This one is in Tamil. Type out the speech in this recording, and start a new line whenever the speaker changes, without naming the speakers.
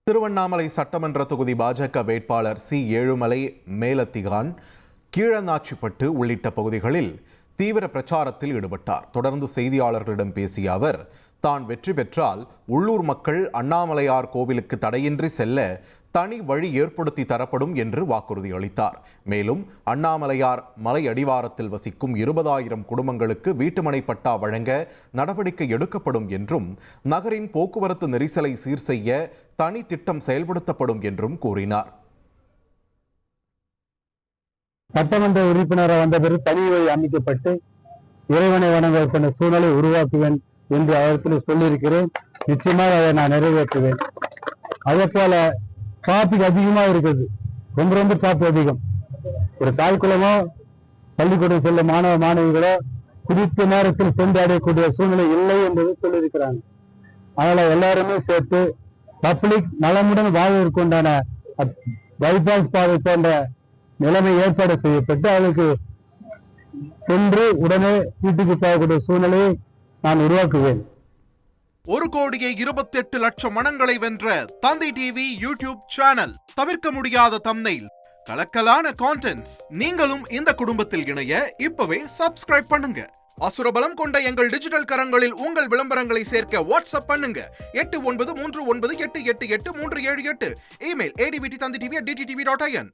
திருவண்ணாமலை சட்டமன்ற தொகுதி பாஜக வேட்பாளர் சி ஏழுமலை, மேலத்திகான், கீழநாச்சிப்பட்டு உள்ளிட்ட பகுதிகளில் தீவிர பிரச்சாரத்தில் ஈடுபட்டார். தொடர்ந்து செய்தியாளர்களிடம் பேசிய அவர், தான் வெற்றி பெற்றால் உள்ளூர் மக்கள் அண்ணாமலையார் கோவிலுக்கு தடையின்றி செல்ல தனி வழி ஏற்படுத்தி தரப்படும் என்று வாக்குறுதி அளித்தார். மேலும் அண்ணாமலையார் மலை அடிவாரத்தில் வசிக்கும் 20,000 குடும்பங்களுக்கு வீட்டுமனை பட்டா வழங்க நடவடிக்கை எடுக்கப்படும் என்றும், நகரின் போக்குவரத்து நெரிசலை சீர் செய்ய தனி திட்டம் செயல்படுத்தப்படும் என்றும் கூறினார்.
சட்டமன்ற உறுப்பினராக வந்த பிறகு தனி வழி அமைக்கப்பட்டு இறைவனை வணங்குவதற்கான சூழலை உருவாக்குவேன் என்று அவர்கள் சொல்லியிருக்கிறேன். நிச்சயமாக அதை நான் நிறைவேற்றுவேன். அதே போல டிராபிக் அதிகமாக இருக்குது, ரொம்ப டிராபிக் அதிகம். ஒரு தாய்க்குளமோ பள்ளிக்கூடம் செல்லும் மாணவ மாணவிகளோ குறித்த நேரத்தில் சென்று அடையக்கூடிய சூழ்நிலை இல்லை என்பது சொல்லியிருக்கிறாங்க. அதனால எல்லாருமே சேர்த்து பப்ளிக் நலமுடன் வாழ்வதற்குண்டான பைபாஸ் பாதை போன்ற நிலைமை ஏற்பாடு செய்யப்பட்டு அவளுக்கு சென்று உடனே வீட்டுக்கு போகக்கூடிய சூழ்நிலையை நான் உருவாக்குவேன்.
1,28,00,000 மனங்களை வென்ற தந்தி டிவி யூடியூப் சேனல். தவிர்க்க முடியாத தம்ப்நெயில், கலக்கலான கான்டென்ட்ஸ். நீங்களும் இந்த குடும்பத்தில் இணைய இப்பவே சப்ஸ்கிரைப் பண்ணுங்க. அசுரபலம் கொண்ட எங்கள் டிஜிட்டல் கரங்களில் உங்கள் விளம்பரங்களை சேர்க்க வாட்ஸ்அப் பண்ணுங்க. 8939888378. Email advtthanditv@dttv.in.